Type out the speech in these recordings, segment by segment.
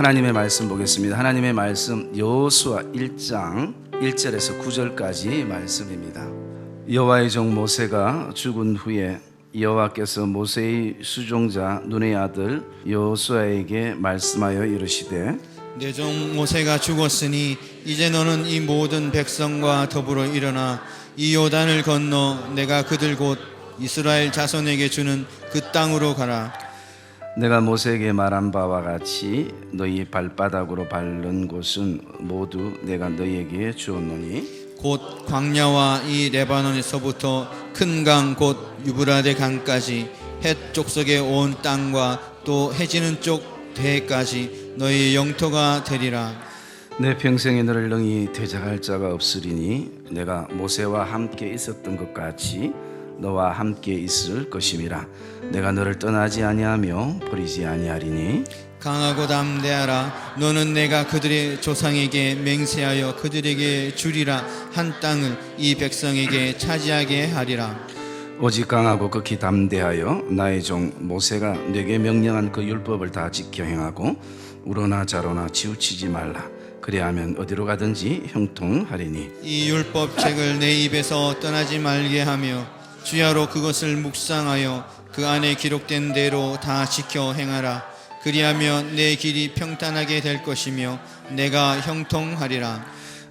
하나님의 말씀 보겠습니다. 하나님의 말씀 여호수아 1장 1절에서 9절까지 말씀입니다. 여호와의 종 모세가 죽은 후에 여호와께서 모세의 수종자 눈의 아들 여호수아에게 말씀하여 이르시되 내 종 모세가 죽었으니 이제 너는 이 모든 백성과 더불어 일어나 이 요단을 건너 내가 그들 곧 이스라엘 자손에게 주는 그 땅으로 가라. 내가 모세에게 말한 바와 같이 너희 발바닥으로 밟는 곳은 모두 내가 너희에게 주었노니 곧 광야와 이 레바논에서부터 큰 강 곧 유브라데 강까지 헷 족속의 온 땅과 또 해지는 쪽 대까지 너희 영토가 되리라. 내 평생에 너를 능히 대적할 자가 없으리니 내가 모세와 함께 있었던 것 같이 너와 함께 있을 것임이라. 내가 너를 떠나지 아니하며 버리지 아니하리니 강하고 담대하라. 너는 내가 그들의 조상에게 맹세하여 그들에게 주리라 한 땅을 이 백성에게 차지하게 하리라. 오직 강하고 극히 담대하여 나의 종 모세가 네게 명령한 그 율법을 다 지켜 행하고 우로나 좌로나 치우치지 말라. 그리하면 어디로 가든지 형통하리니 이 율법책을 내 입에서 떠나지 말게 하며 주야로 그것을 묵상하여 그 안에 기록된 대로 다 지켜 행하라. 그리하면 내 길이 평탄하게 될 것이며 내가 형통하리라.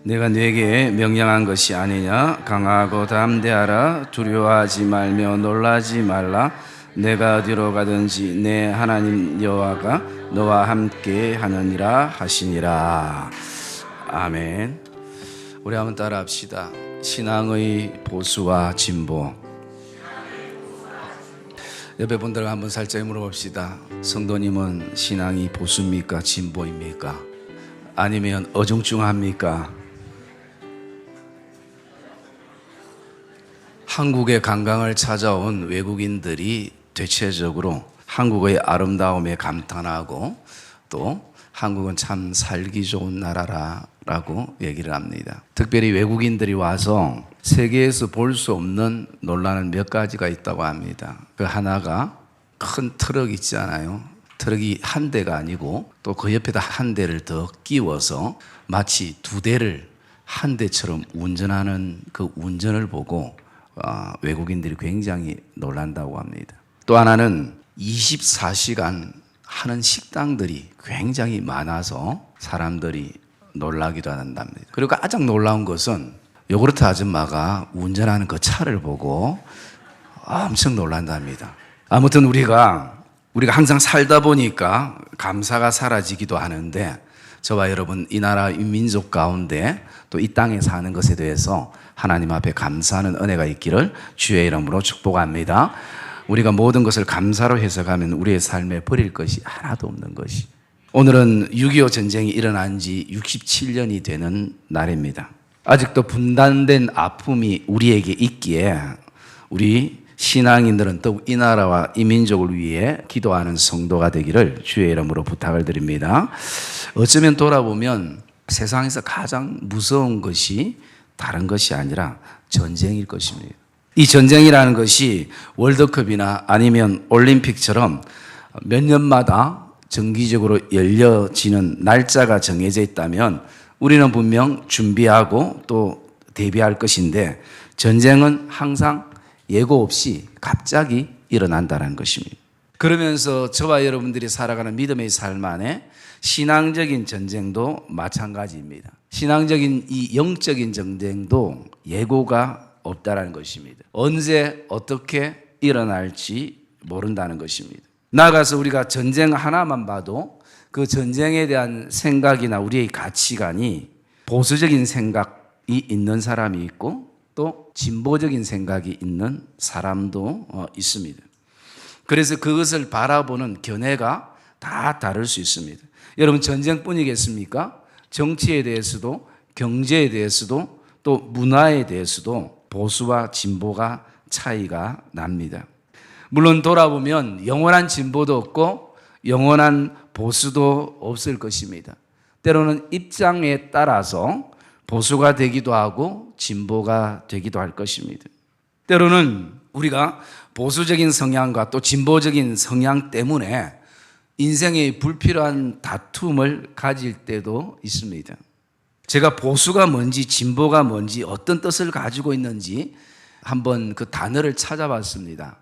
내가 네게 명령한 것이 아니냐. 강하고 담대하라. 두려워하지 말며 놀라지 말라. 내가 어디로 가든지 내 하나님 여호와가 너와 함께 하느니라 하시니라. 아멘. 우리 한번 따라합시다. 신앙의 보수와 진보. 옆에 분들과 한번 살짝 물어봅시다. 성도님은 신앙이 보수입니까? 진보입니까? 아니면 어중중합니까? 한국의 관광을 찾아온 외국인들이 대체적으로 한국의 아름다움에 감탄하고 또 한국은 참 살기 좋은 나라라고 얘기를 합니다. 특별히 외국인들이 와서 세계에서 볼 수 없는 논란은 몇 가지가 있다고 합니다. 그 하나가 큰 트럭 있잖아요. 트럭이 한 대가 아니고 또 그 옆에다 한 대를 더 끼워서 마치 두 대를 한 대처럼 운전하는 그 운전을 보고 외국인들이 굉장히 놀란다고 합니다. 또 하나는 24시간 하는 식당들이 굉장히 많아서 사람들이 놀라기도 한답니다. 그리고 가장 놀라운 것은 요구르트 아줌마가 운전하는 그 차를 보고 엄청 놀란답니다. 아무튼 우리가 항상 살다 보니까 감사가 사라지기도 하는데 저와 여러분 이 나라 이 민족 가운데 또 이 땅에 사는 것에 대해서 하나님 앞에 감사하는 은혜가 있기를 주의 이름으로 축복합니다. 우리가 모든 것을 감사로 해석하면 우리의 삶에 버릴 것이 하나도 없는 것이. 오늘은 6.25 전쟁이 일어난 지 67년이 되는 날입니다. 아직도 분단된 아픔이 우리에게 있기에 우리 신앙인들은 더욱 이 나라와 이 민족을 위해 기도하는 성도가 되기를 주의 이름으로 부탁을 드립니다. 어쩌면 돌아보면 세상에서 가장 무서운 것이 다른 것이 아니라 전쟁일 것입니다. 이 전쟁이라는 것이 월드컵이나 아니면 올림픽처럼 몇 년마다 정기적으로 열려지는 날짜가 정해져 있다면 우리는 분명 준비하고 또 대비할 것인데 전쟁은 항상 예고 없이 갑자기 일어난다는 것입니다. 그러면서 저와 여러분들이 살아가는 믿음의 삶 안에 신앙적인 전쟁도 마찬가지입니다. 신앙적인 이 영적인 전쟁도 예고가 없다라는 것입니다. 언제 어떻게 일어날지 모른다는 것입니다. 나아가서 우리가 전쟁 하나만 봐도 그 전쟁에 대한 생각이나 우리의 가치관이 보수적인 생각이 있는 사람이 있고 또 진보적인 생각이 있는 사람도 있습니다. 그래서 그것을 바라보는 견해가 다 다를 수 있습니다. 여러분 전쟁뿐이겠습니까? 정치에 대해서도 경제에 대해서도 또 문화에 대해서도 보수와 진보가 차이가 납니다. 물론 돌아보면 영원한 진보도 없고 영원한 보수도 없을 것입니다. 때로는 입장에 따라서 보수가 되기도 하고 진보가 되기도 할 것입니다. 때로는 우리가 보수적인 성향과 또 진보적인 성향 때문에 인생에 불필요한 다툼을 가질 때도 있습니다. 제가 보수가 뭔지 진보가 뭔지 어떤 뜻을 가지고 있는지 한번 그 단어를 찾아봤습니다.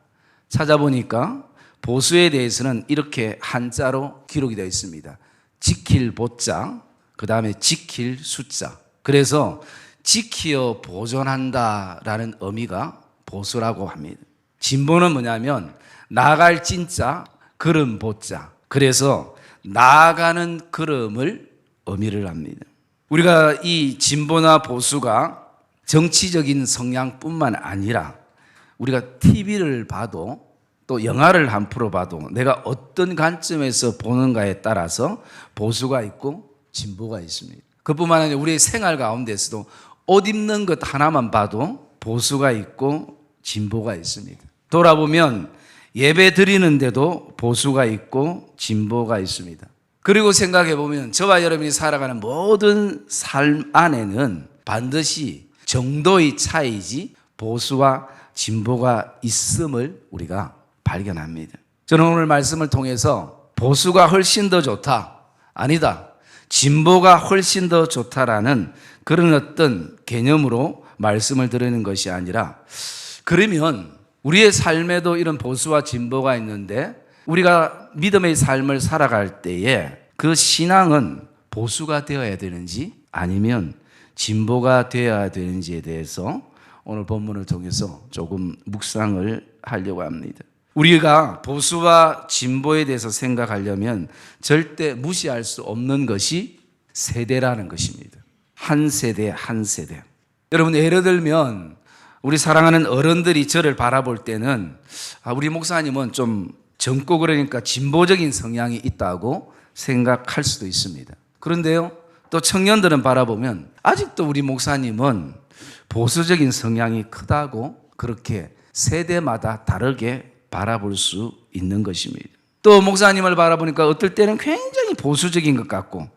찾아보니까 보수에 대해서는 이렇게 한자로 기록이 되어 있습니다. 지킬 보자, 그 다음에 지킬 숫자. 그래서 지키어 보존한다라는 의미가 보수라고 합니다. 진보는 뭐냐면 나아갈 진짜, 걸음 보자. 그래서 나아가는 걸음을 의미를 합니다. 우리가 이 진보나 보수가 정치적인 성향뿐만 아니라 우리가 TV를 봐도 또 영화를 한 프로 봐도 내가 어떤 관점에서 보는가에 따라서 보수가 있고 진보가 있습니다. 그뿐만 아니라 우리의 생활 가운데서도 옷 입는 것 하나만 봐도 보수가 있고 진보가 있습니다. 돌아보면 예배 드리는데도 보수가 있고 진보가 있습니다. 그리고 생각해 보면 저와 여러분이 살아가는 모든 삶 안에는 반드시 정도의 차이지 보수와 진보가 있음을 우리가 발견합니다. 저는 오늘 말씀을 통해서 보수가 훨씬 더 좋다, 아니다, 진보가 훨씬 더 좋다라는 그런 어떤 개념으로 말씀을 드리는 것이 아니라, 그러면 우리의 삶에도 이런 보수와 진보가 있는데 우리가 믿음의 삶을 살아갈 때에 그 신앙은 보수가 되어야 되는지 아니면 진보가 되어야 되는지에 대해서 오늘 본문을 통해서 조금 묵상을 하려고 합니다. 우리가 보수와 진보에 대해서 생각하려면 절대 무시할 수 없는 것이 세대라는 것입니다. 한 세대 한 세대. 여러분, 예를 들면 우리 사랑하는 어른들이 저를 바라볼 때는 우리 목사님은 좀 젊고 그러니까 진보적인 성향이 있다고 생각할 수도 있습니다. 그런데요, 또 청년들은 바라보면 아직도 우리 목사님은 보수적인 성향이 크다고 그렇게 세대마다 다르게 바라볼 수 있는 것입니다. 또 목사님을 바라보니까 어떨 때는 굉장히 보수적인 것 같고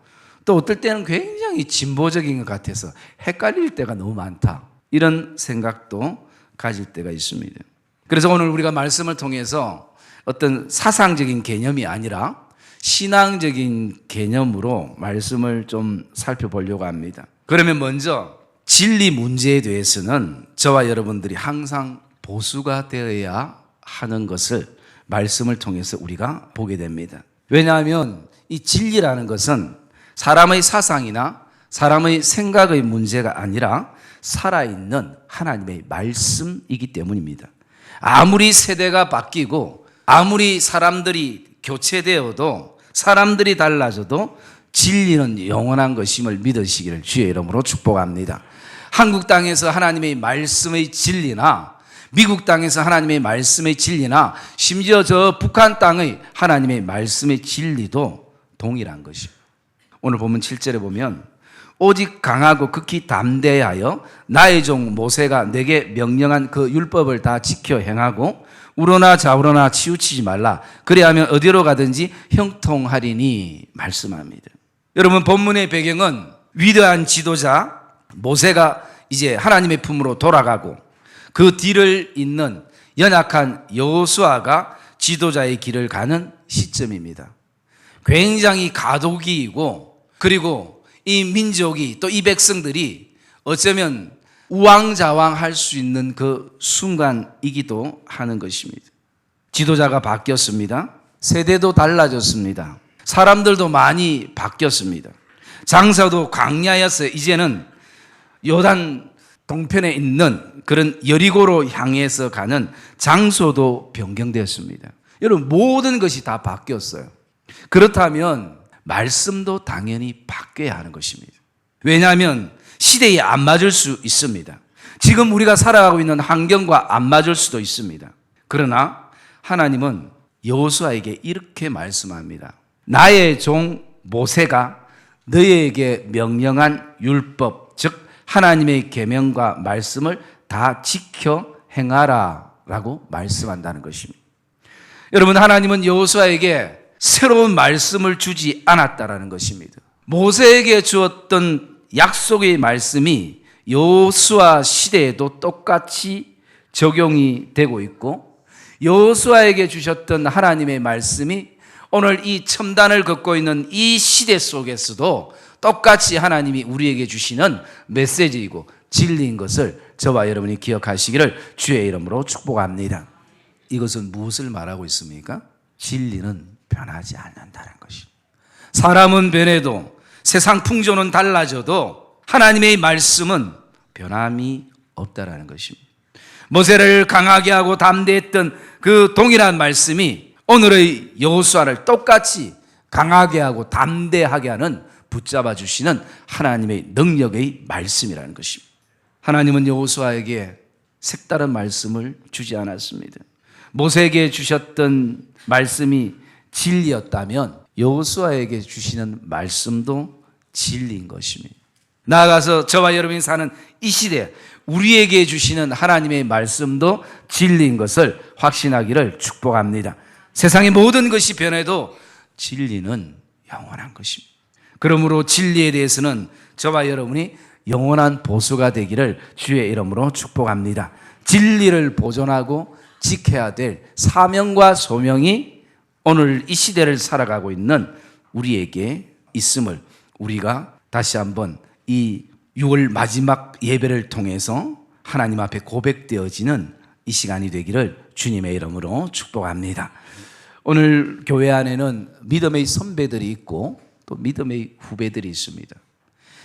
또 어떨 때는 굉장히 진보적인 것 같아서 헷갈릴 때가 너무 많다, 이런 생각도 가질 때가 있습니다. 그래서 오늘 우리가 말씀을 통해서 어떤 사상적인 개념이 아니라 신앙적인 개념으로 말씀을 좀 살펴보려고 합니다. 그러면 먼저 진리 문제에 대해서는 저와 여러분들이 항상 보수가 되어야 하는 것을 말씀을 통해서 우리가 보게 됩니다. 왜냐하면 이 진리라는 것은 사람의 사상이나 사람의 생각의 문제가 아니라 살아있는 하나님의 말씀이기 때문입니다. 아무리 세대가 바뀌고 아무리 사람들이 교체되어도 사람들이 달라져도 진리는 영원한 것임을 믿으시기를 주의 이름으로 축복합니다. 한국 땅에서 하나님의 말씀의 진리나 미국 땅에서 하나님의 말씀의 진리나 심지어 저 북한 땅의 하나님의 말씀의 진리도 동일한 것입니다. 오늘 본문 7절에 보면 오직 강하고 극히 담대하여 나의 종 모세가 내게 명령한 그 율법을 다 지켜 행하고 우러나 좌우러나 치우치지 말라. 그래야면 어디로 가든지 형통하리니 말씀합니다. 여러분, 본문의 배경은 위대한 지도자 모세가 이제 하나님의 품으로 돌아가고 그 뒤를 잇는 연약한 여호수아가 지도자의 길을 가는 시점입니다. 굉장히 가독이고 그리고 이 민족이 또 이 백성들이 어쩌면 우왕좌왕할 수 있는 그 순간이기도 하는 것입니다. 지도자가 바뀌었습니다. 세대도 달라졌습니다. 사람들도 많이 바뀌었습니다. 장사도 광야에서 이제는 요단 동편에 있는 그런 여리고로 향해서 가는 장소도 변경되었습니다. 여러분, 모든 것이 다 바뀌었어요. 그렇다면 말씀도 당연히 바뀌어야 하는 것입니다. 왜냐하면 시대에 안 맞을 수 있습니다. 지금 우리가 살아가고 있는 환경과 안 맞을 수도 있습니다. 그러나 하나님은 여호수아에게 이렇게 말씀합니다. 나의 종 모세가 너희에게 명령한 율법, 즉 하나님의 계명과 말씀을 다 지켜 행하라 라고 말씀한다는 것입니다. 여러분, 하나님은 여호수아에게 새로운 말씀을 주지 않았다라는 것입니다. 모세에게 주었던 약속의 말씀이 여호수아 시대에도 똑같이 적용이 되고 있고 여호수아에게 주셨던 하나님의 말씀이 오늘 이 첨단을 걷고 있는 이 시대 속에서도 똑같이 하나님이 우리에게 주시는 메시지이고 진리인 것을 저와 여러분이 기억하시기를 주의 이름으로 축복합니다. 이것은 무엇을 말하고 있습니까? 진리는 변하지 않는다는 것입니다. 사람은 변해도 세상 풍조는 달라져도 하나님의 말씀은 변함이 없다라는 것입니다. 모세를 강하게 하고 담대했던 그 동일한 말씀이 오늘의 여호수아를 똑같이 강하게 하고 담대하게 하는 붙잡아 주시는 하나님의 능력의 말씀이라는 것입니다. 하나님은 여호수아에게 색다른 말씀을 주지 않았습니다. 모세에게 주셨던 말씀이 진리였다면 여호수아에게 주시는 말씀도 진리인 것입니다. 나아가서 저와 여러분이 사는 이 시대 우리에게 주시는 하나님의 말씀도 진리인 것을 확신하기를 축복합니다. 세상의 모든 것이 변해도 진리는 영원한 것입니다. 그러므로 진리에 대해서는 저와 여러분이 영원한 보수가 되기를 주의 이름으로 축복합니다. 진리를 보존하고 지켜야 될 사명과 소명이 오늘 이 시대를 살아가고 있는 우리에게 있음을 우리가 다시 한번 이 6월 마지막 예배를 통해서 하나님 앞에 고백되어지는 이 시간이 되기를 주님의 이름으로 축복합니다. 오늘 교회 안에는 믿음의 선배들이 있고 또 믿음의 후배들이 있습니다.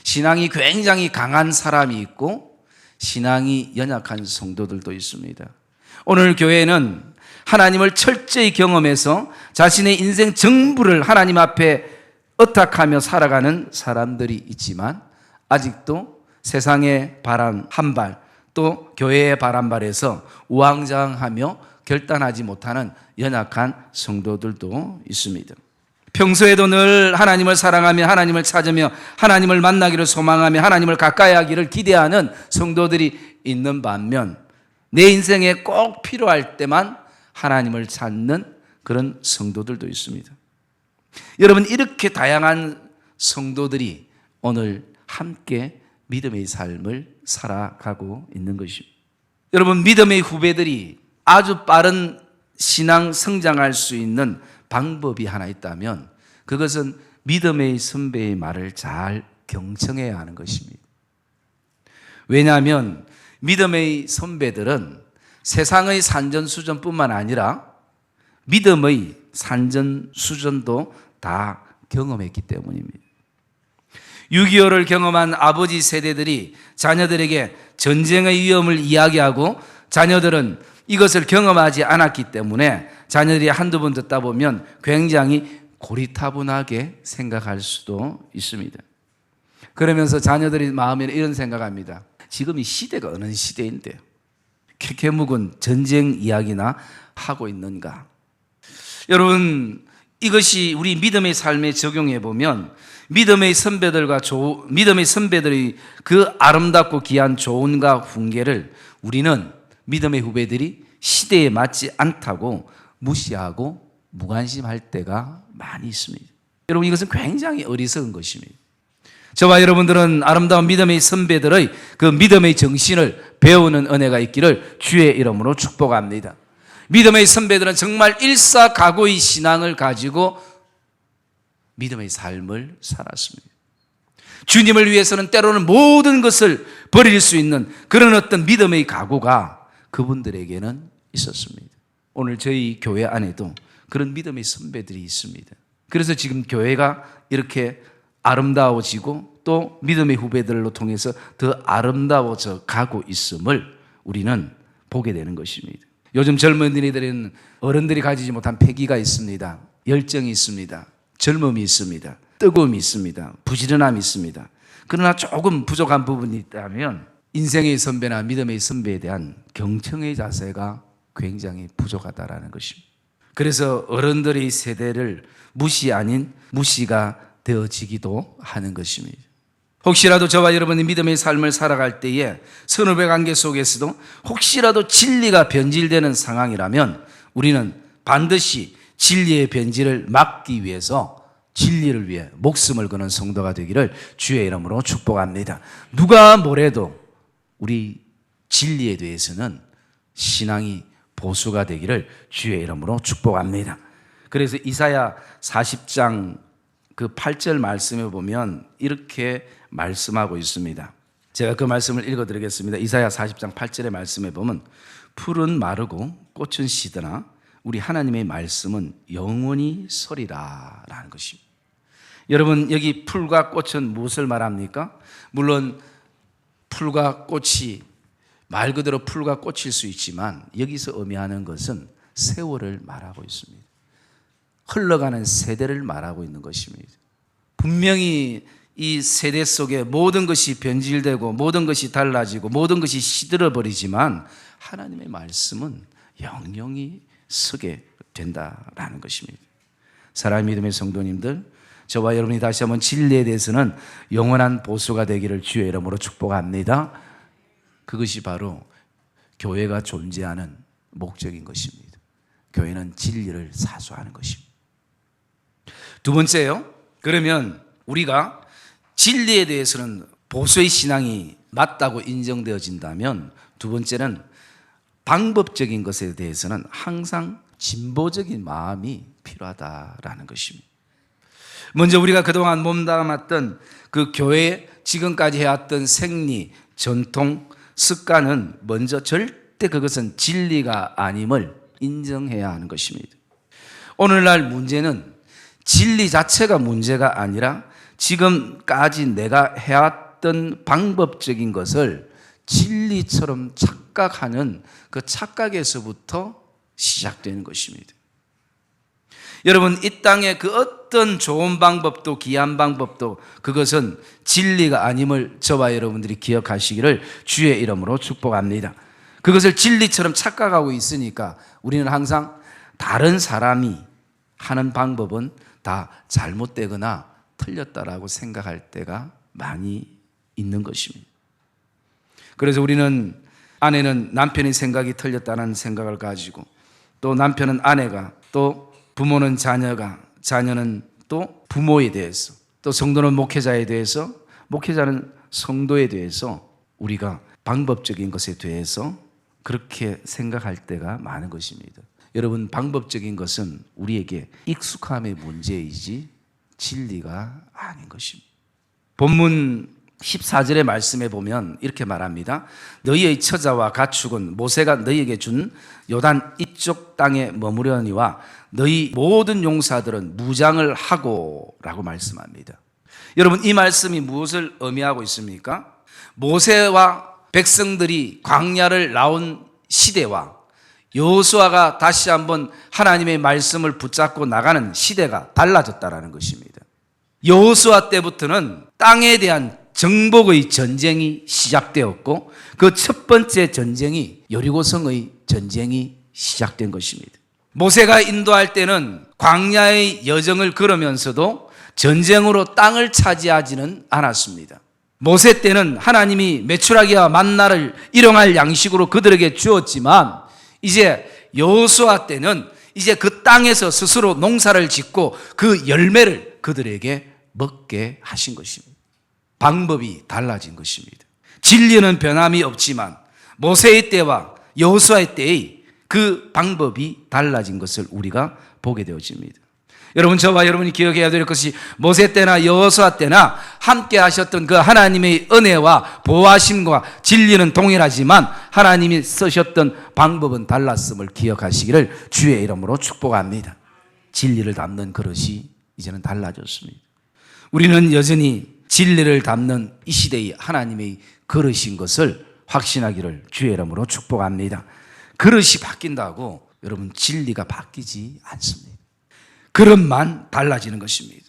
신앙이 굉장히 강한 사람이 있고 신앙이 연약한 성도들도 있습니다. 오늘 교회는 하나님을 철저히 경험해서 자신의 인생 전부를 하나님 앞에 의탁하며 살아가는 사람들이 있지만 아직도 세상의 바람 한 발, 또 교회의 바람 발에서 우왕좌왕하며 결단하지 못하는 연약한 성도들도 있습니다. 평소에도 늘 하나님을 사랑하며 하나님을 찾으며 하나님을 만나기를 소망하며 하나님을 가까이 하기를 기대하는 성도들이 있는 반면 내 인생에 꼭 필요할 때만 하나님을 찾는 그런 성도들도 있습니다. 여러분, 이렇게 다양한 성도들이 오늘 함께 믿음의 삶을 살아가고 있는 것입니다. 여러분, 믿음의 후배들이 아주 빠른 신앙 성장할 수 있는 방법이 하나 있다면 그것은 믿음의 선배의 말을 잘 경청해야 하는 것입니다. 왜냐하면 믿음의 선배들은 세상의 산전수전뿐만 아니라 믿음의 산전수전도 다 경험했기 때문입니다. 6.25를 경험한 아버지 세대들이 자녀들에게 전쟁의 위험을 이야기하고 자녀들은 이것을 경험하지 않았기 때문에 자녀들이 한두 번 듣다 보면 굉장히 고리타분하게 생각할 수도 있습니다. 그러면서 자녀들이 마음에 이런 생각합니다. 지금 이 시대가 어느 시대인데 캐캐묵은 전쟁 이야기나 하고 있는가? 여러분, 이것이 우리 믿음의 삶에 적용해 보면 믿음의 선배들의 그 아름답고 귀한 조언과 훈계를 우리는 믿음의 후배들이 시대에 맞지 않다고 무시하고 무관심할 때가 많이 있습니다. 여러분, 이것은 굉장히 어리석은 것입니다. 저와 여러분들은 아름다운 믿음의 선배들의 그 믿음의 정신을 배우는 은혜가 있기를 주의 이름으로 축복합니다. 믿음의 선배들은 정말 일사각오의 신앙을 가지고 믿음의 삶을 살았습니다. 주님을 위해서는 때로는 모든 것을 버릴 수 있는 그런 어떤 믿음의 각오가 그분들에게는 있었습니다. 오늘 저희 교회 안에도 그런 믿음의 선배들이 있습니다. 그래서 지금 교회가 이렇게 아름다워지고 또 믿음의 후배들로 통해서 더 아름다워져 가고 있음을 우리는 보게 되는 것입니다. 요즘 젊은이들은 어른들이 가지지 못한 패기가 있습니다. 열정이 있습니다. 젊음이 있습니다. 뜨거움이 있습니다. 부지런함이 있습니다. 그러나 조금 부족한 부분이 있다면 인생의 선배나 믿음의 선배에 대한 경청의 자세가 굉장히 부족하다라는 것입니다. 그래서 어른들의 세대를 무시 아닌 무시가 되어지기도 하는 것입니다. 혹시라도 저와 여러분이 믿음의 삶을 살아갈 때에 선후배 관계 속에서도 혹시라도 진리가 변질되는 상황이라면 우리는 반드시 진리의 변질을 막기 위해서 진리를 위해 목숨을 거는 성도가 되기를 주의 이름으로 축복합니다. 누가 뭐래도 우리 진리에 대해서는 신앙이 보수가 되기를 주의 이름으로 축복합니다. 그래서 이사야 40장 그 8절 말씀에 보면 이렇게 말씀하고 있습니다. 제가 그 말씀을 읽어드리겠습니다. 이사야 40장 8절의 말씀에 보면 풀은 마르고 꽃은 시드나 우리 하나님의 말씀은 영원히 서리라 라는 것입니다. 여러분, 여기 풀과 꽃은 무엇을 말합니까? 물론 풀과 꽃이 말 그대로 풀과 꽃일 수 있지만 여기서 의미하는 것은 세월을 말하고 있습니다. 흘러가는 세대를 말하고 있는 것입니다. 분명히 이 세대 속에 모든 것이 변질되고 모든 것이 달라지고 모든 것이 시들어버리지만 하나님의 말씀은 영영히 서게 된다라는 것입니다. 사랑하는 믿음의 성도님들, 저와 여러분이 다시 한번 진리에 대해서는 영원한 보수가 되기를 주의 이름으로 축복합니다. 그것이 바로 교회가 존재하는 목적인 것입니다. 교회는 진리를 사수하는 것입니다. 두 번째요, 그러면 우리가 진리에 대해서는 보수의 신앙이 맞다고 인정되어진다면 두 번째는 방법적인 것에 대해서는 항상 진보적인 마음이 필요하다라는 것입니다. 먼저 우리가 그동안 몸담았던 그 교회 지금까지 해왔던 생리, 전통, 습관은 먼저 절대 그것은 진리가 아님을 인정해야 하는 것입니다. 오늘날 문제는 진리 자체가 문제가 아니라 지금까지 내가 해왔던 방법적인 것을 진리처럼 착각하는 그 착각에서부터 시작되는 것입니다. 여러분, 이 땅에 그 어떤 좋은 방법도 귀한 방법도 그것은 진리가 아님을 저와 여러분들이 기억하시기를 주의 이름으로 축복합니다. 그것을 진리처럼 착각하고 있으니까 우리는 항상 다른 사람이 하는 방법은 다 잘못되거나 틀렸다라고 생각할 때가 많이 있는 것입니다. 그래서 우리는 아내는 남편의 생각이 틀렸다는 생각을 가지고, 또 남편은 아내가, 또 부모는 자녀가, 자녀는 또 부모에 대해서, 또 성도는 목회자에 대해서, 목회자는 성도에 대해서 우리가 방법적인 것에 대해서 그렇게 생각할 때가 많은 것입니다. 여러분, 방법적인 것은 우리에게 익숙함의 문제이지 진리가 아닌 것입니다. 본문 14절의 말씀에 보면 이렇게 말합니다. 너희의 처자와 가축은 모세가 너희에게 준 요단 이쪽 땅에 머무려니와 너희 모든 용사들은 무장을 하고 라고 말씀합니다. 여러분, 이 말씀이 무엇을 의미하고 있습니까? 모세와 백성들이 광야를 나온 시대와 여호수아가 다시 한번 하나님의 말씀을 붙잡고 나가는 시대가 달라졌다라는 것입니다. 여호수아 때부터는 땅에 대한 정복의 전쟁이 시작되었고 그 첫 번째 전쟁이 여리고성의 전쟁이 시작된 것입니다. 모세가 인도할 때는 광야의 여정을 걸으면서도 전쟁으로 땅을 차지하지는 않았습니다. 모세 때는 하나님이 메추라기와 만나를 일용할 양식으로 그들에게 주었지만 이제 여호수아 때는 이제 그 땅에서 스스로 농사를 짓고 그 열매를 그들에게 먹게 하신 것입니다. 방법이 달라진 것입니다. 진리는 변함이 없지만 모세의 때와 여호수아의 때의 그 방법이 달라진 것을 우리가 보게 되어집니다. 여러분, 저와 여러분이 기억해야 될 것이 모세 때나 여호수아 때나 함께 하셨던 그 하나님의 은혜와 보호하심과 진리는 동일하지만 하나님이 쓰셨던 방법은 달랐음을 기억하시기를 주의 이름으로 축복합니다. 진리를 담는 그릇이 이제는 달라졌습니다. 우리는 여전히 진리를 담는 이 시대의 하나님의 그릇인 것을 확신하기를 주의 이름으로 축복합니다. 그릇이 바뀐다고 여러분 진리가 바뀌지 않습니다. 그릇만 달라지는 것입니다.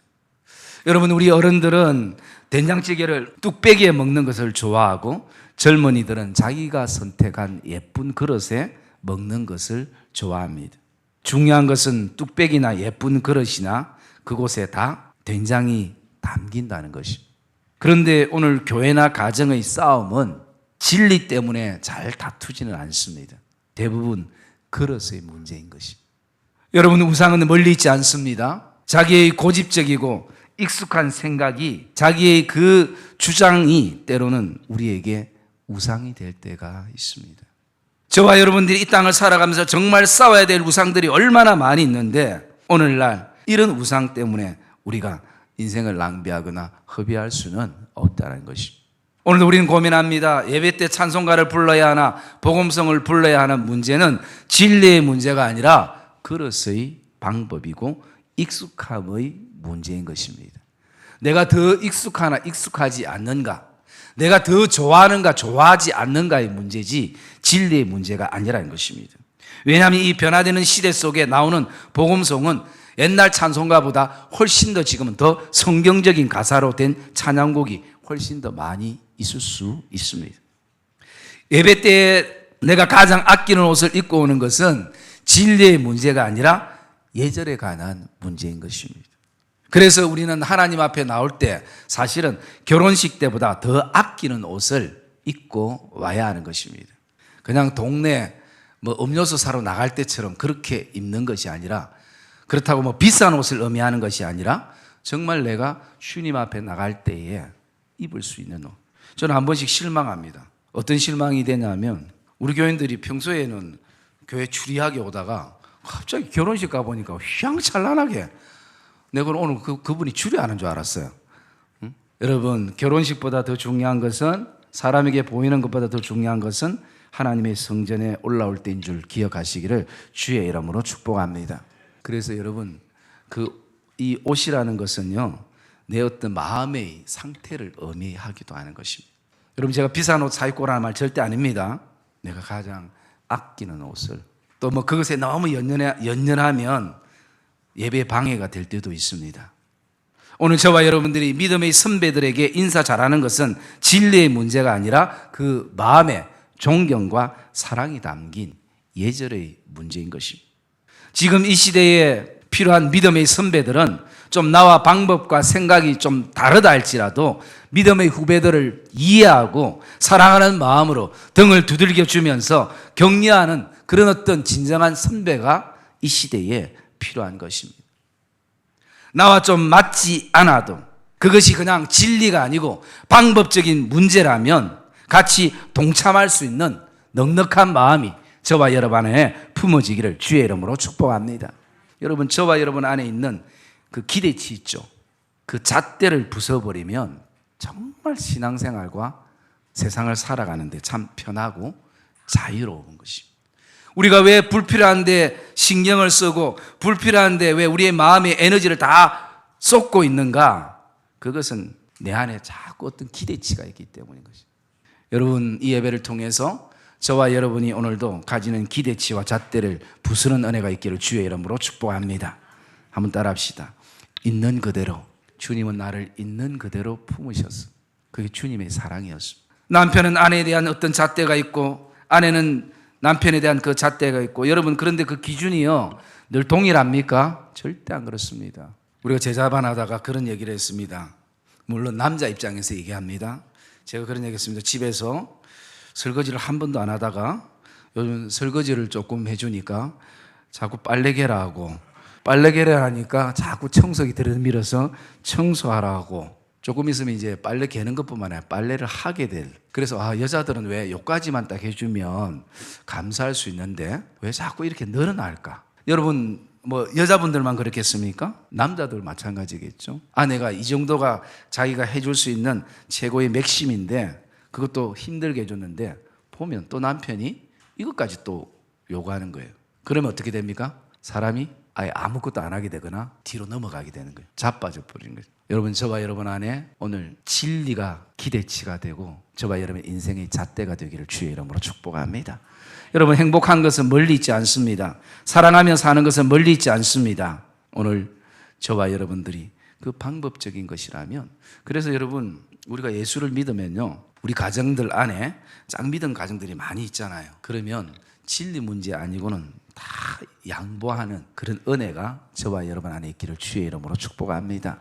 여러분, 우리 어른들은 된장찌개를 뚝배기에 먹는 것을 좋아하고 젊은이들은 자기가 선택한 예쁜 그릇에 먹는 것을 좋아합니다. 중요한 것은 뚝배기나 예쁜 그릇이나 그곳에 다 된장이 담긴다는 것입니다. 그런데 오늘 교회나 가정의 싸움은 진리 때문에 잘 다투지는 않습니다. 대부분 그릇의 문제인 것입니다. 여러분, 우상은 멀리 있지 않습니다. 자기의 고집적이고 익숙한 생각이, 자기의 그 주장이 때로는 우리에게 우상이 될 때가 있습니다. 저와 여러분들이 이 땅을 살아가면서 정말 싸워야 될 우상들이 얼마나 많이 있는데 오늘날 이런 우상 때문에 우리가 인생을 낭비하거나 허비할 수는 없다는 것입니다. 오늘도 우리는 고민합니다. 예배 때 찬송가를 불러야 하나 복음성을 불러야 하는 문제는 진리의 문제가 아니라 그릇의 방법이고 익숙함의 문제인 것입니다. 내가 더 익숙하나 익숙하지 않는가, 내가 더 좋아하는가 좋아하지 않는가의 문제지 진리의 문제가 아니라는 것입니다. 왜냐하면 이 변화되는 시대 속에 나오는 복음송은 옛날 찬송가보다 훨씬 더 지금은 더 성경적인 가사로 된 찬양곡이 훨씬 더 많이 있을 수 있습니다. 예배 때 내가 가장 아끼는 옷을 입고 오는 것은 진리의 문제가 아니라 예절에 관한 문제인 것입니다. 그래서 우리는 하나님 앞에 나올 때 사실은 결혼식 때보다 더 아끼는 옷을 입고 와야 하는 것입니다. 그냥 동네 음료수 사러 나갈 때처럼 그렇게 입는 것이 아니라, 그렇다고 비싼 옷을 의미하는 것이 아니라 정말 내가 주님 앞에 나갈 때에 입을 수 있는 옷. 저는 한 번씩 실망합니다. 어떤 실망이 되냐면 우리 교인들이 평소에는 교회 추리하게 오다가 갑자기 결혼식 가보니까 휘황찬란하게, 내가 오늘 그분이 추리하는 줄 알았어요. 응? 여러분, 결혼식보다 더 중요한 것은, 사람에게 보이는 것보다 더 중요한 것은 하나님의 성전에 올라올 때인 줄 기억하시기를 주의 이름으로 축복합니다. 그래서 여러분, 이 옷이라는 것은요, 내 어떤 마음의 상태를 의미하기도 하는 것입니다. 여러분, 제가 비싼 옷 사입고라는 말 절대 아닙니다. 내가 가장 아끼는 옷을, 또 그것에 너무 연연하면 예배 방해가 될 때도 있습니다. 오늘 저와 여러분들이 믿음의 선배들에게 인사 잘하는 것은 진리의 문제가 아니라 그 마음에 존경과 사랑이 담긴 예절의 문제인 것입니다. 지금 이 시대에 필요한 믿음의 선배들은 좀 나와 방법과 생각이 좀 다르다 할지라도 믿음의 후배들을 이해하고 사랑하는 마음으로 등을 두들겨 주면서 격려하는 그런 어떤 진정한 선배가 이 시대에 필요한 것입니다. 나와 좀 맞지 않아도 그것이 그냥 진리가 아니고 방법적인 문제라면 같이 동참할 수 있는 넉넉한 마음이 저와 여러분 안에 품어지기를 주의 이름으로 축복합니다. 여러분, 저와 여러분 안에 있는 그 기대치 있죠. 그 잣대를 부숴버리면 정말 신앙생활과 세상을 살아가는데 참 편하고 자유로운 것입니다. 우리가 왜 불필요한데 신경을 쓰고 불필요한데 왜 우리의 마음의 에너지를 다 쏟고 있는가? 그것은 내 안에 자꾸 어떤 기대치가 있기 때문인 것입니다. 여러분, 이 예배를 통해서 저와 여러분이 오늘도 가지는 기대치와 잣대를 부수는 은혜가 있기를 주의 이름으로 축복합니다. 한번 따라합시다. 있는 그대로, 주님은 나를 있는 그대로 품으셨어. 그게 주님의 사랑이었습니다. 남편은 아내에 대한 어떤 잣대가 있고 아내는 남편에 대한 그 잣대가 있고, 여러분, 그런데 그 기준이요 늘 동일합니까? 절대 안 그렇습니다. 우리가 제자반 하다가 그런 얘기를 했습니다. 물론 남자 입장에서 얘기합니다. 제가 그런 얘기 했습니다. 집에서 설거지를 한 번도 안 하다가 요즘 설거지를 조금 해주니까 자꾸 빨래개라 하고, 빨래개라 하니까 자꾸 청소기 들이밀어서 청소하라 하고, 조금 있으면 이제 빨래 개는 것뿐만 아니라 빨래를 하게 될. 그래서 여자들은 왜 요까지만 딱 해주면 감사할 수 있는데 왜 자꾸 이렇게 늘어날까? 여러분, 여자분들만 그렇겠습니까? 남자들 마찬가지겠죠. 아내가 이 정도가 자기가 해줄 수 있는 최고의 맥심인데 그것도 힘들게 해줬는데 보면 또 남편이 이것까지 또 요구하는 거예요. 그러면 어떻게 됩니까? 사람이 아예 아무것도 안 하게 되거나 뒤로 넘어가게 되는 거예요. 자빠져 버리는 거예요. 여러분, 저와 여러분 안에 오늘 진리가 기대치가 되고 저와 여러분 인생의 잣대가 되기를 주의 이름으로 축복합니다. 여러분, 행복한 것은 멀리 있지 않습니다. 사랑하며 사는 것은 멀리 있지 않습니다. 오늘 저와 여러분들이 그 방법적인 것이라면, 그래서 여러분, 우리가 예수를 믿으면요 우리 가정들 안에 짝 믿은 가정들이 많이 있잖아요. 그러면 진리 문제 아니고는 다 양보하는 그런 은혜가 저와 여러분 안에 있기를 주의 이름으로 축복합니다.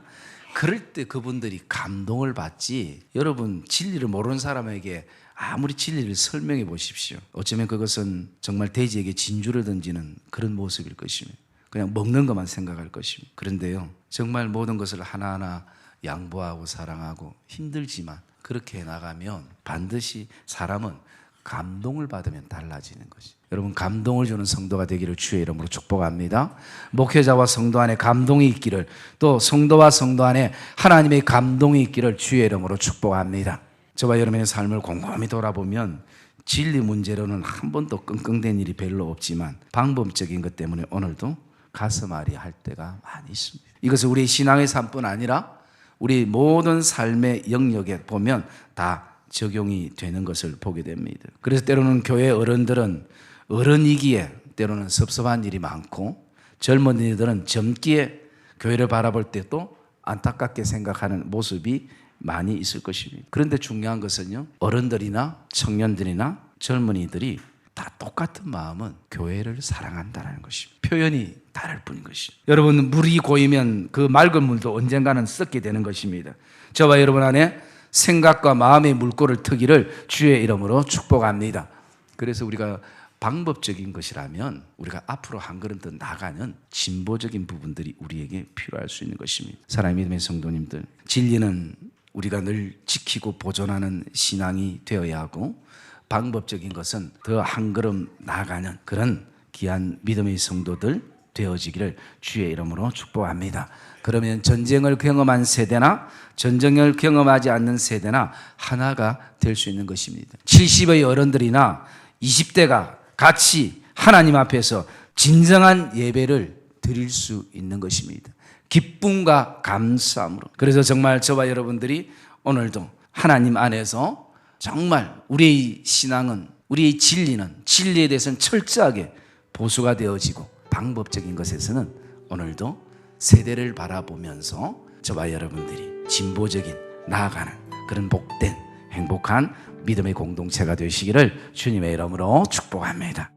그럴 때 그분들이 감동을 받지, 여러분 진리를 모르는 사람에게 아무리 진리를 설명해 보십시오. 어쩌면 그것은 정말 돼지에게 진주를 던지는 그런 모습일 것입니다. 그냥 먹는 것만 생각할 것입니다. 그런데요, 정말 모든 것을 하나하나 양보하고 사랑하고 힘들지만 그렇게 나가면 반드시 사람은 감동을 받으면 달라지는 것이. 여러분, 감동을 주는 성도가 되기를 주의 이름으로 축복합니다. 목회자와 성도 안에 감동이 있기를, 또 성도와 성도 안에 하나님의 감동이 있기를 주의 이름으로 축복합니다. 저와 여러분의 삶을 곰곰이 돌아보면 진리 문제로는 한 번도 끙끙댄 일이 별로 없지만 방법적인 것 때문에 오늘도 가슴 아리할 때가 많이 있습니다. 이것은 우리 신앙의 삶뿐 아니라 우리 모든 삶의 영역에 보면 다 적용이 되는 것을 보게 됩니다. 그래서 때로는 교회 어른들은 어른이기에 때로는 섭섭한 일이 많고, 젊은이들은 젊기에 교회를 바라볼 때 또 안타깝게 생각하는 모습이 많이 있을 것입니다. 그런데 중요한 것은요, 어른들이나 청년들이나 젊은이들이 다 똑같은 마음은 교회를 사랑한다는 것입니다. 표현이 다를 뿐인 것입니다. 여러분, 물이 고이면 그 맑은 물도 언젠가는 썩게 되는 것입니다. 저와 여러분 안에 생각과 마음의 물꼬를 트기를 주의 이름으로 축복합니다. 그래서 우리가 방법적인 것이라면 우리가 앞으로 한 걸음 더 나가는 진보적인 부분들이 우리에게 필요할 수 있는 것입니다. 사랑의 믿음의 성도님들, 진리는 우리가 늘 지키고 보존하는 신앙이 되어야 하고, 방법적인 것은 더 한 걸음 나아가는 그런 귀한 믿음의 성도들 되어지기를 주의 이름으로 축복합니다. 그러면 전쟁을 경험한 세대나 전쟁을 경험하지 않는 세대나 하나가 될 수 있는 것입니다. 70의 어른들이나 20대가 같이 하나님 앞에서 진정한 예배를 드릴 수 있는 것입니다. 기쁨과 감사함으로. 그래서 정말 저와 여러분들이 오늘도 하나님 안에서 정말 우리의 신앙은, 우리의 진리는, 진리에 대해서는 철저하게 보수가 되어지고, 방법적인 것에서는 오늘도 세대를 바라보면서 저와 여러분들이 진보적인 나아가는 그런 복된 행복한 믿음의 공동체가 되시기를 주님의 이름으로 축복합니다.